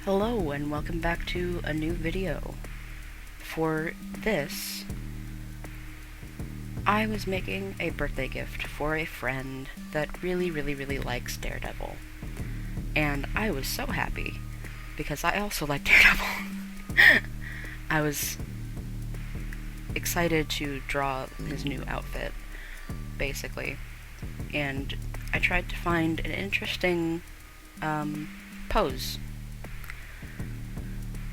Hello and welcome back to a new video. For this, I was making a birthday gift for a friend that really likes Daredevil. And I was so happy because I also like Daredevil. I was excited to draw his new outfit, basically. And I tried to find an interesting pose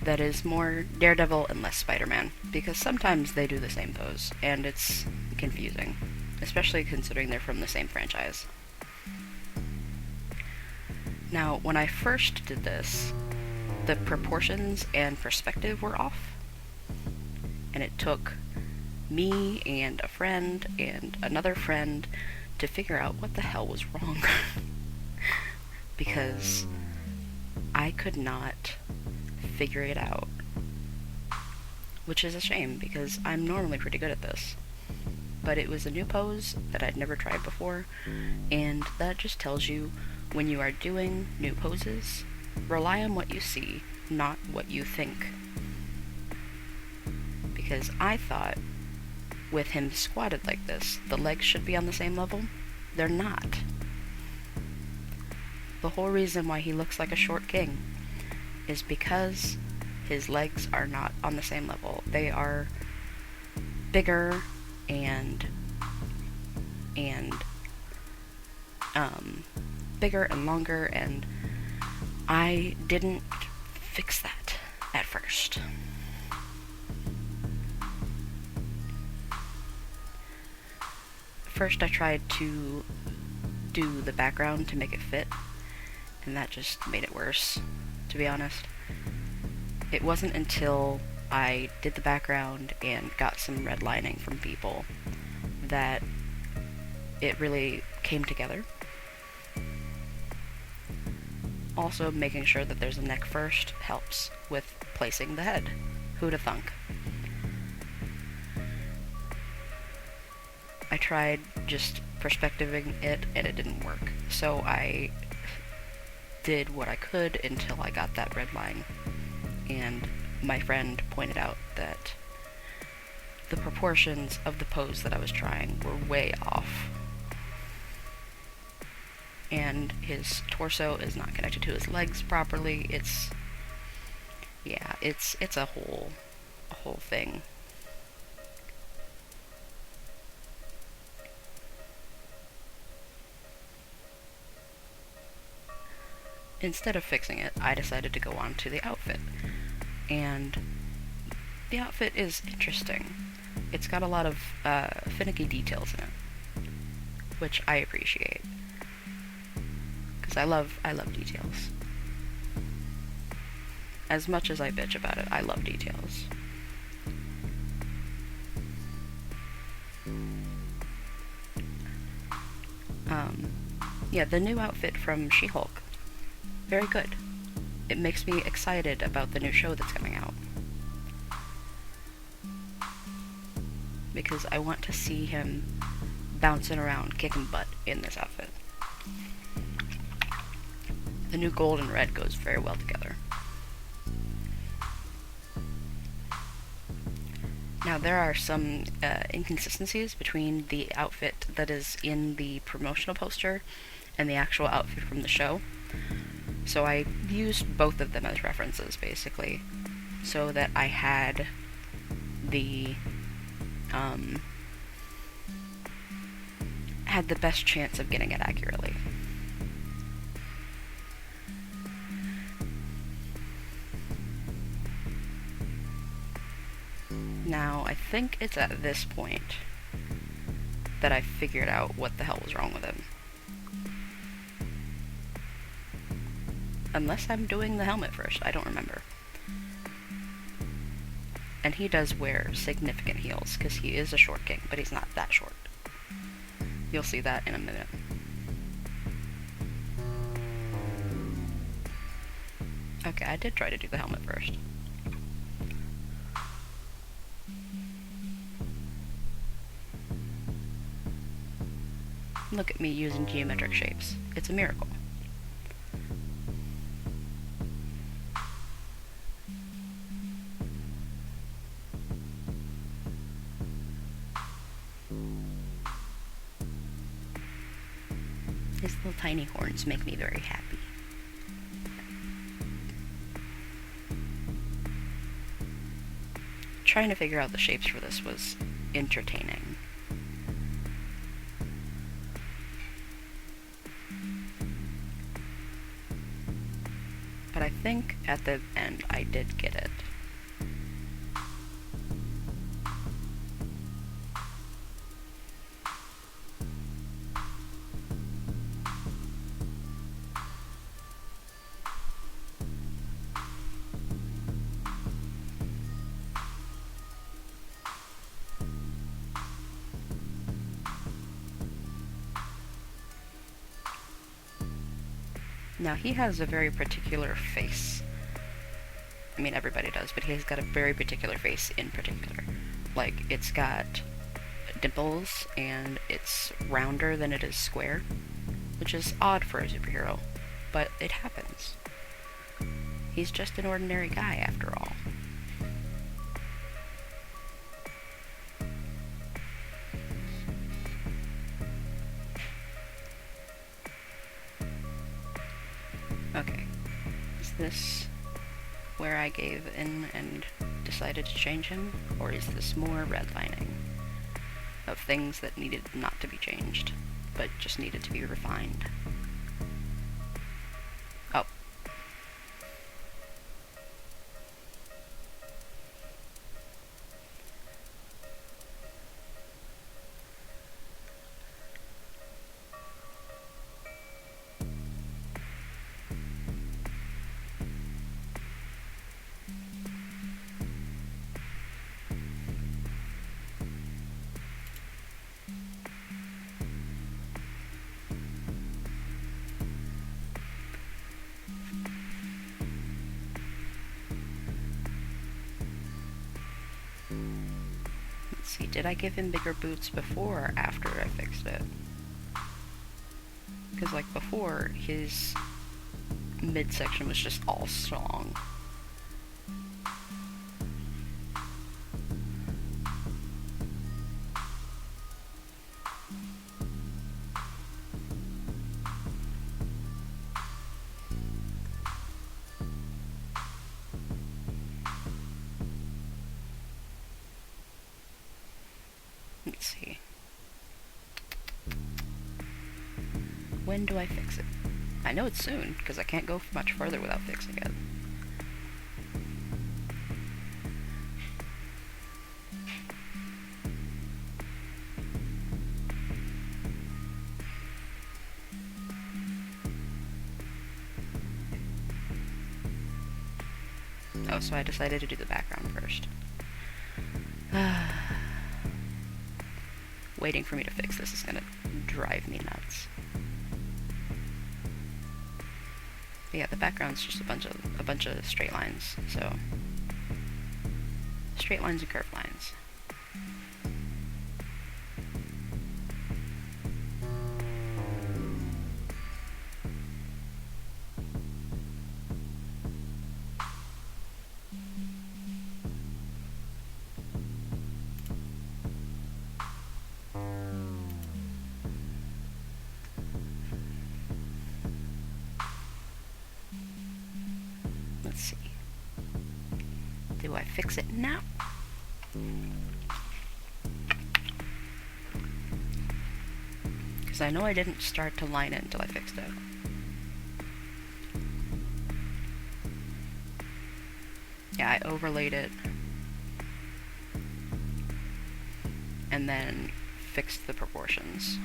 that is more Daredevil and less Spider-Man, because sometimes they do the same pose, and it's confusing, especially considering they're from the same franchise. Now, when I first did this, the proportions and perspective were off, and it took me and a friend and another friend to figure out what the hell was wrong. Because I could not figure it out. Which is a shame, because I'm normally pretty good at this. But it was a new pose that I'd never tried before, and that just tells you, when you are doing new poses, rely on what you see, not what you think. Because I thought, with him squatted like this, the legs should be on the same level. They're not. The whole reason why he looks like a short king is because his legs are not on the same level. They are bigger and bigger and longer, and I didn't fix that at first. First I tried to do the background to make it fit, and that just made it worse, to be honest. It wasn't until I did the background and got some red lining from people that it really came together. Also, making sure that there's a neck first helps with placing the head. Who'da thunk? I tried just perspectiving it and it didn't work, so I did what I could until I got that red line, and my friend pointed out that the proportions of the pose that I was trying were way off, and his torso is not connected to his legs properly. It's a whole thing. Instead of fixing it, I decided to go on to the outfit. And the outfit is interesting. It's got a lot of finicky details in it, which I appreciate. Because I love details. As much as I bitch about it, I love details. Yeah, the new outfit from She-Hulk. Very good. It makes me excited about the new show that's coming out. Because I want to see him bouncing around, kicking butt in this outfit. The new gold and red goes very well together. Now, there are some inconsistencies between the outfit that is in the promotional poster and the actual outfit from the show. So I used both of them as references, basically, so that I had the best chance of getting it accurately. Now, I think it's at this point that I figured out what the hell was wrong with him. Unless I'm doing the helmet first, I don't remember. And he does wear significant heels, because he is a short king, but he's not that short. You'll see that in a minute. Okay, I did try to do the helmet first. Look at me using geometric shapes. It's a miracle. Little tiny horns make me very happy. Trying to figure out the shapes for this was entertaining. But I think at the end I did get it. Now he has a very particular face. I mean, everybody does, but he's got a very particular face in particular. Like, it's got dimples, and it's rounder than it is square, which is odd for a superhero, but it happens. He's just an ordinary guy, after all. Okay, is this where I gave in and decided to change him, or is this more redlining of things that needed not to be changed, but just needed to be refined? Oh. Let's see, did I give him bigger boots before or after I fixed it? Because, like, before, his midsection was just all strong. Let's see. When do I fix it? I know it's soon, because I can't go much further without fixing it. Oh, so I decided to do the background first. Waiting for me to fix this is gonna drive me nuts. But yeah, the background's just a bunch of straight lines, so straight lines and curved lines. Let's see. Do I fix it now? Because I know I didn't start to line it until I fixed it. Yeah, I overlaid it and then fixed the proportions.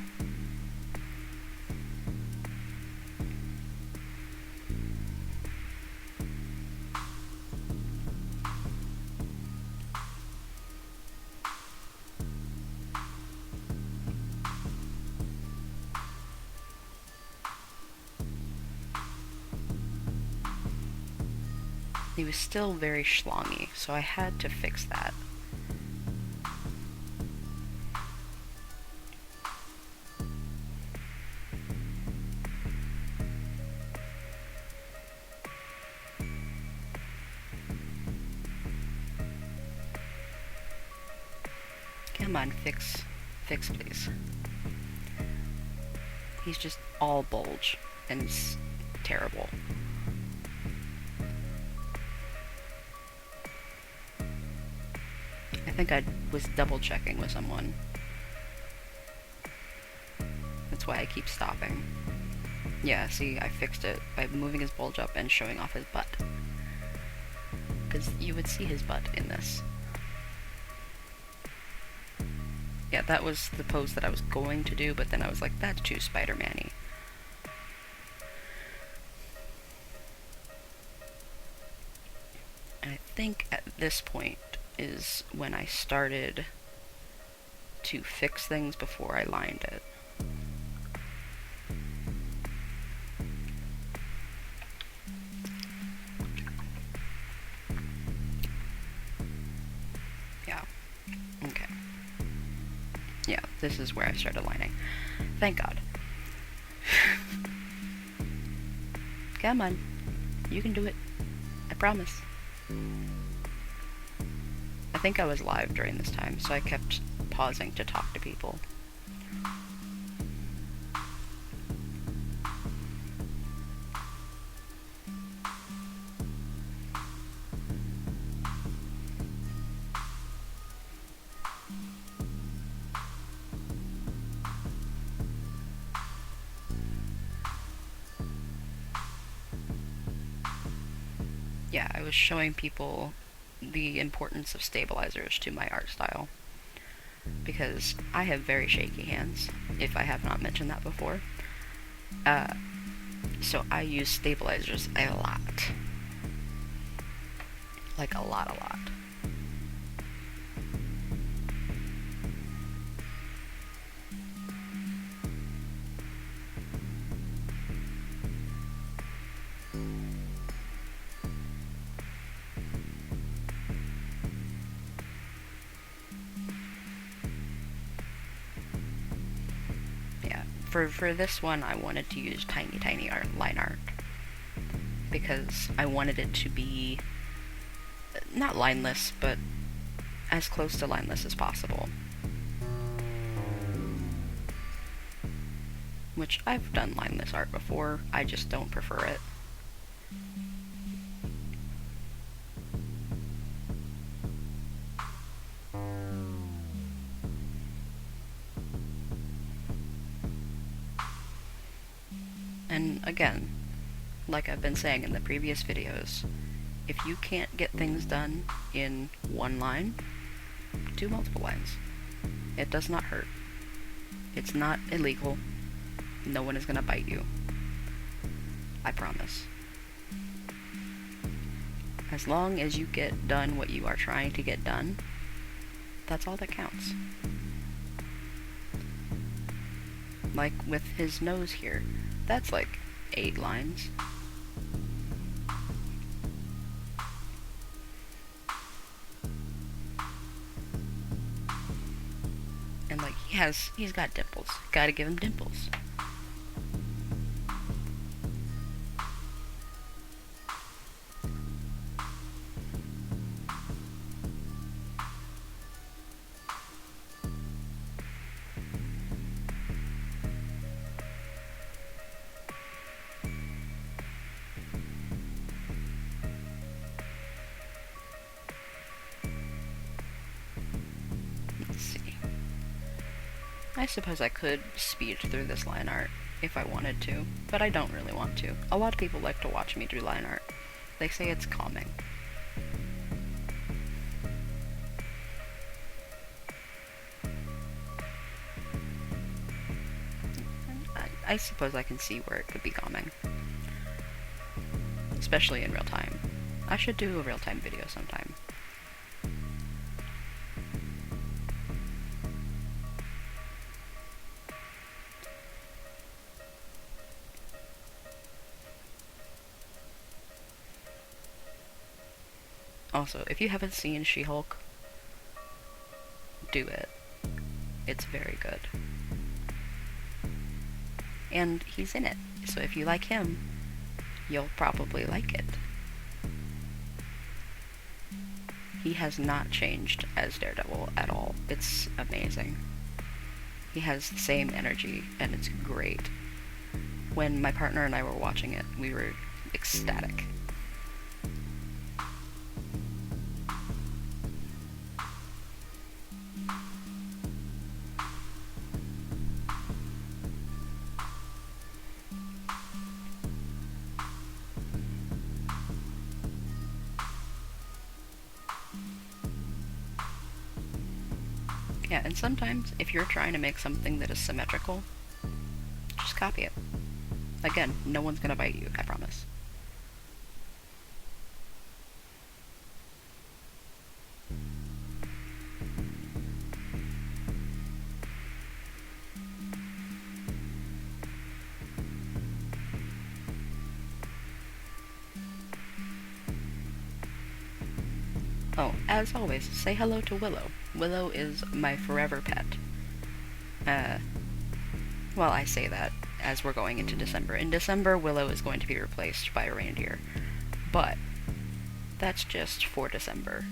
He was still very schlongy, so I had to fix that. Come on, fix please. He's just all bulge, and it's terrible. I think I was double checking with someone. That's why I keep stopping. Yeah, see, I fixed it by moving his bulge up and showing off his butt. Because you would see his butt in this. Yeah, that was the pose that I was going to do, but then I was like, that's too Spider-Man-y. And I think at this point is when I started to fix things before I lined it. Yeah. Okay. Yeah, this is where I started lining. Thank God. Come on. You can do it. I promise. I think I was live during this time, so I kept pausing to talk to people. Yeah, I was showing people the importance of stabilizers to my art style, because I have very shaky hands, if I have not mentioned that before. So I use stabilizers a lot. Like a lot. For this one, I wanted to use tiny line art, because I wanted it to be not lineless, but as close to lineless as possible. Which I've done lineless art before, I just don't prefer it. And again, like I've been saying in the previous videos, if you can't get things done in one line, do multiple lines. It does not hurt. It's not illegal. No one is gonna bite you. I promise. As long as you get done what you are trying to get done, that's all that counts. Like with his nose here, that's like 8 lines. And like he's got dimples. Gotta give him dimples. I suppose I could speed through this line art if I wanted to, but I don't really want to. A lot of people like to watch me do line art. They say it's calming. I suppose I can see where it could be calming. Especially in real time. I should do a real-time video sometime. Also, if you haven't seen She-Hulk, do it. It's very good. And he's in it, so if you like him, you'll probably like it. He has not changed as Daredevil at all. It's amazing. He has the same energy, and it's great. when my partner and I were watching it, we were ecstatic. Yeah, and sometimes if you're trying to make something that is symmetrical, just copy it. Again, no one's gonna bite you, I promise. Oh, as always, say hello to Willow. Willow is my forever pet. Well, I say that as we're going into December. In December, Willow is going to be replaced by a reindeer. But that's just for December.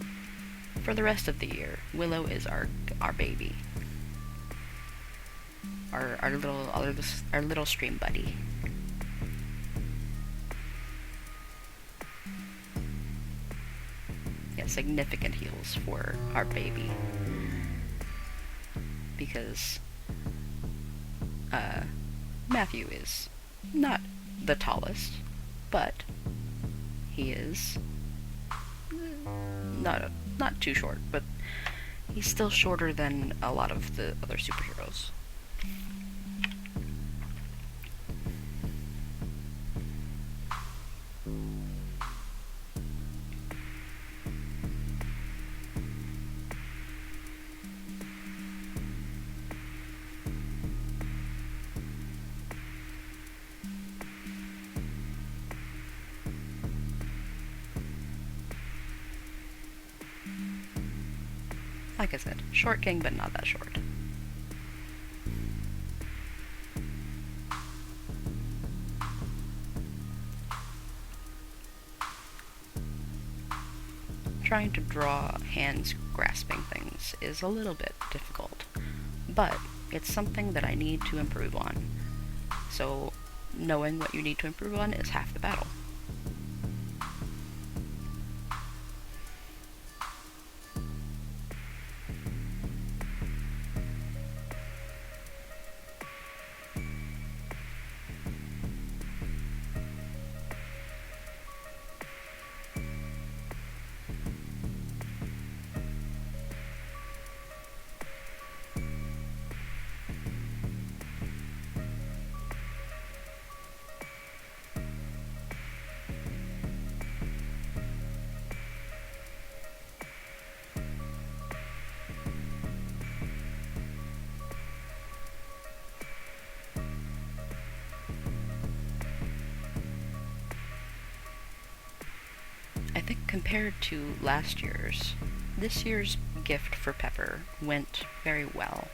For the rest of the year, Willow is our baby. Our little stream buddy. Yeah, significant heels for our baby. Because Matthew is not the tallest, but he is not too short, but he's still shorter than a lot of the other superheroes. Like I said, short king, but not that short. Trying to draw hands grasping things is a little bit difficult, but it's something that I need to improve on. So, knowing what you need to improve on is half the battle. I think compared to last year's, this year's gift for Pepper went very well.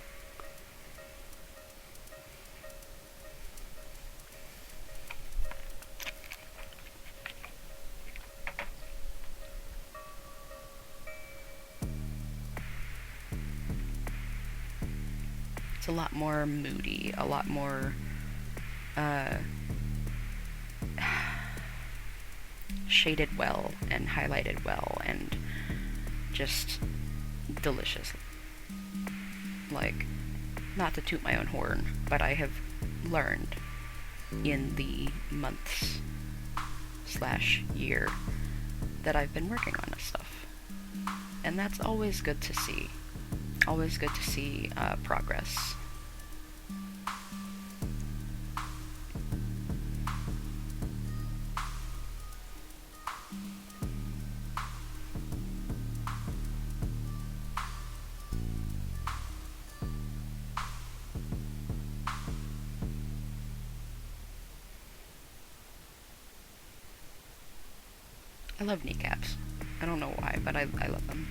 It's a lot more moody, a lot more, shaded well and highlighted well and just delicious. Like, not to toot my own horn, but I have learned in the months / year that I've been working on this stuff. And that's always good to see. Always good to see progress. I love kneecaps. I don't know why, but I love them.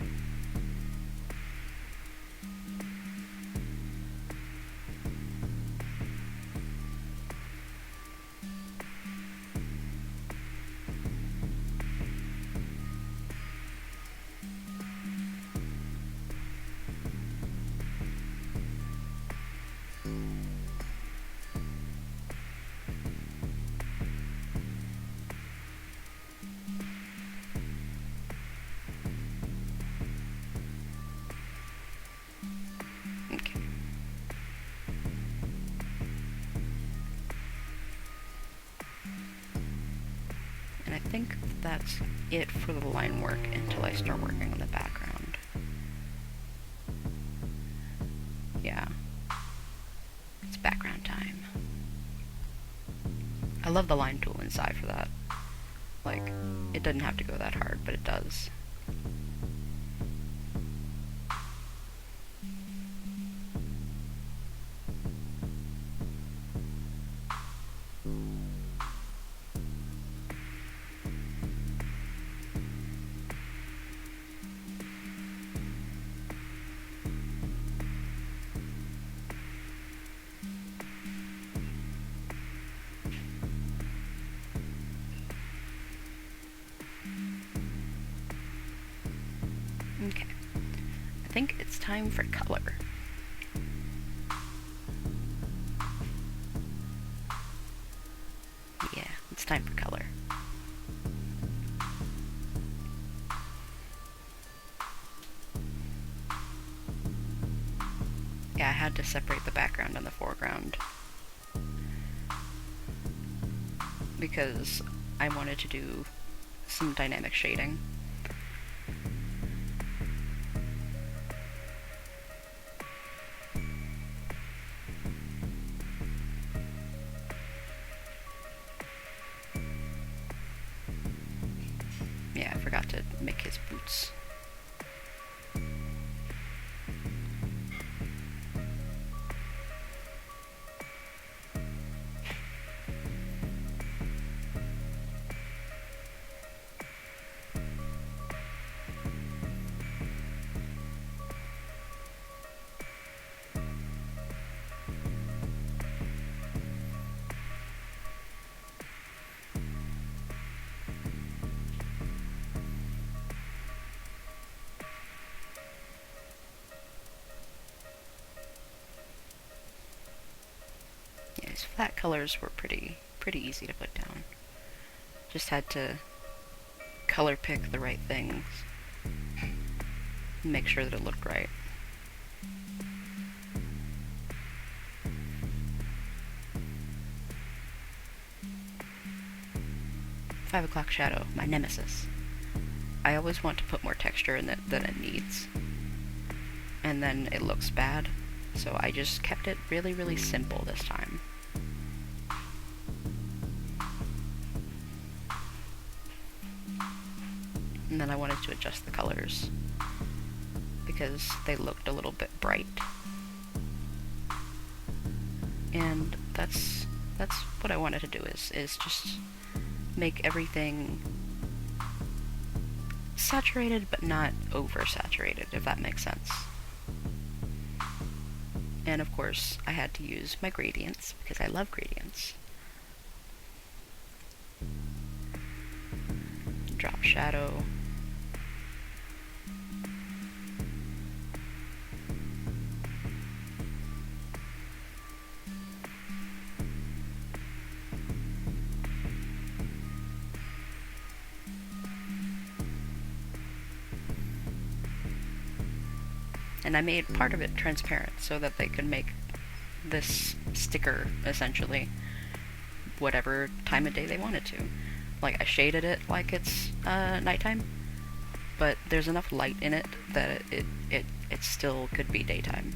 that's it for the line work until I start working on the background. Yeah. It's background time. I love the line tool inside for that. Like, it doesn't have to go that hard, but it does. Okay, I think it's time for color. Yeah, it's time for color. Yeah, I had to separate the background and the foreground because I wanted to do some dynamic shading. Yeah, I forgot to make his boots. Yeah, his flat colors were pretty easy to put down. Just had to color pick the right things, make sure that it looked right. Five o'clock shadow, my nemesis. I always want to put more texture in it than it needs, and then it looks bad, so I just kept it really simple this time. And then I wanted to adjust the colors because they looked a little bit bright. And that's what I wanted to do is just make everything saturated but not oversaturated, if that makes sense. And of course, I had to use my gradients because I love gradients. Drop shadow. And I made part of it transparent so that they could make this sticker, essentially, whatever time of day they wanted to. Like, I shaded it like it's nighttime, but there's enough light in it that it still could be daytime.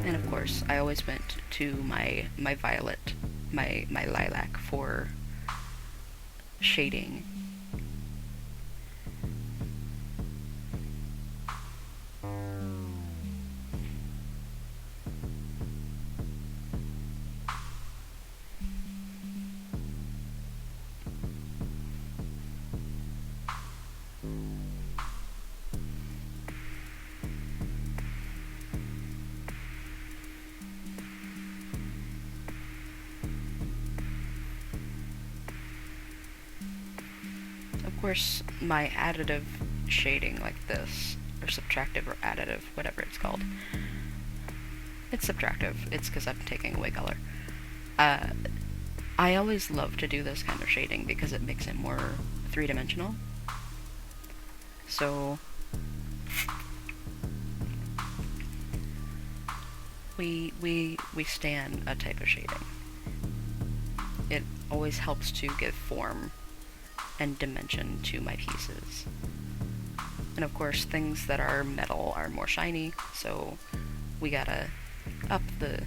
And of course, I always went to my violet, my lilac for shading. Of course, my additive shading like this, or subtractive or additive, whatever it's called. It's subtractive, it's because I'm taking away color. I always love to do this kind of shading because it makes it more three-dimensional. So we stan a type of shading. It always helps to give form and dimension to my pieces. And of course, things that are metal are more shiny, so we gotta up the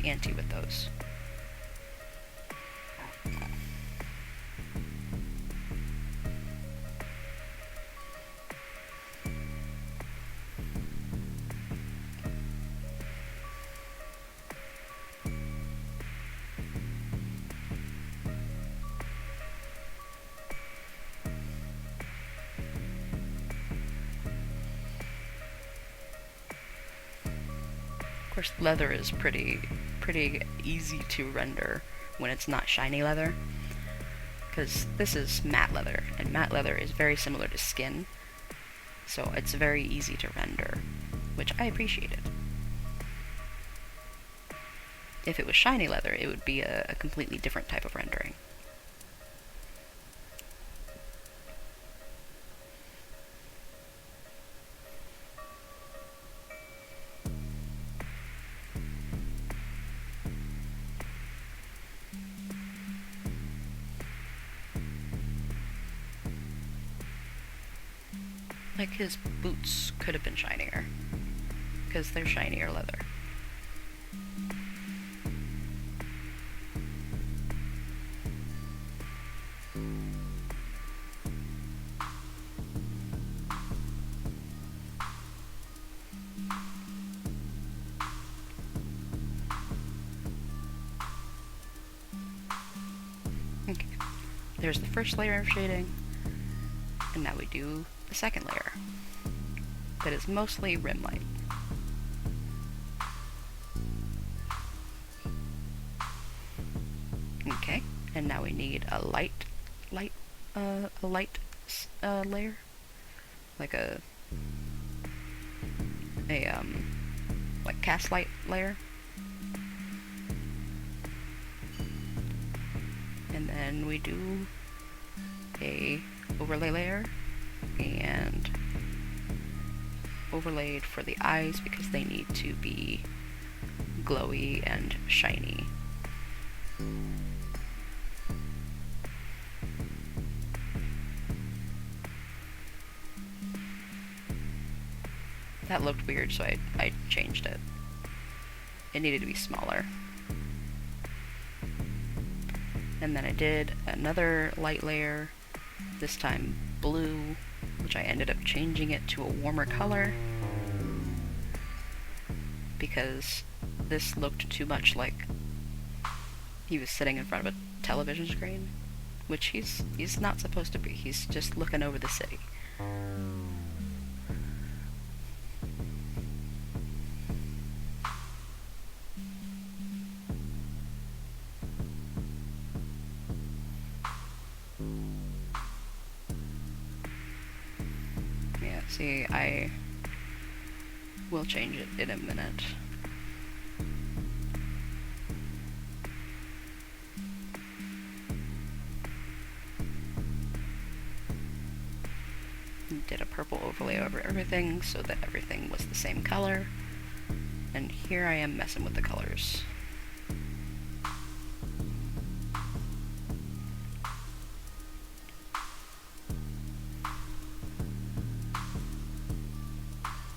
ante with those. Of course, leather is pretty easy to render when it's not shiny leather, because this is matte leather, and matte leather is very similar to skin, so it's very easy to render, which I appreciated. If it was shiny leather, it would be a completely different type of rendering. Like, his boots could have been shinier, because they're shinier leather. Okay, there's the first layer of shading, and now we do the second layer that is mostly rim light. Okay, and now we need a light layer, like a like cast light layer. And then we do a overlay layer, and overlaid for the eyes because they need to be glowy and shiny. That looked weird, so I changed it. It needed to be smaller. And then I did another light layer, this time blue, which I ended up changing it to a warmer color because this looked too much like he was sitting in front of a television screen, which he's not supposed to be. He's just looking over the city. See, I will change it in a minute. Did a purple overlay over everything so that everything was the same color. And here I am messing with the colors.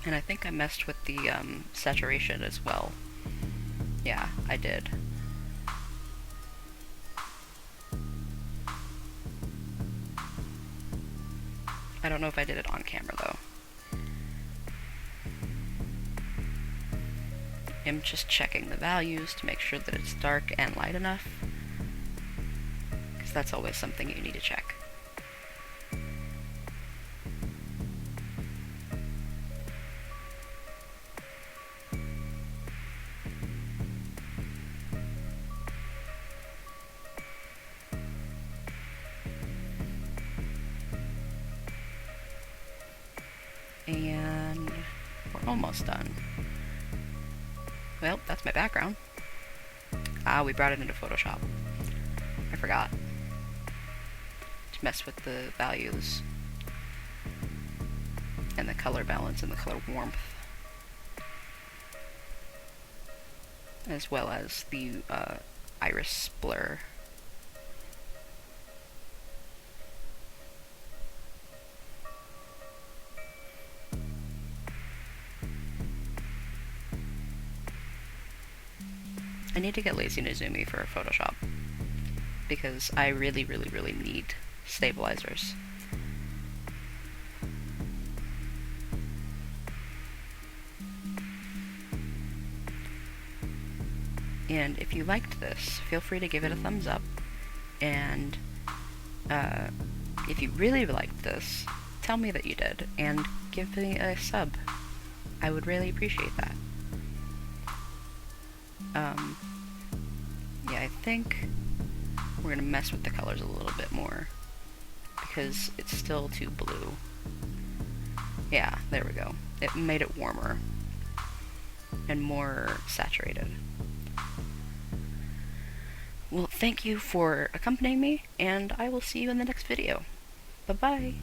And I think I messed with the saturation as well. Yeah, I did. I don't know if I did it on camera though. I'm just checking the values to make sure that it's dark and light enough, because that's always something you need to check. And we're almost done. Well, that's my background. Ah, we brought it into Photoshop. I forgot to mess with the values and the color balance and the color warmth. as well as the iris blur. I need to get Lazy Nizumi for Photoshop, because I really, really, really need stabilizers. And if you liked this, feel free to give it a thumbs up. And if you really liked this, tell me that you did, and give me a sub. I would really appreciate that. Yeah, I think we're gonna mess with the colors a little bit more, because it's still too blue. Yeah, there we go. It made it warmer and more saturated. Well, thank you for accompanying me, and I will see you in the next video. Bye-bye!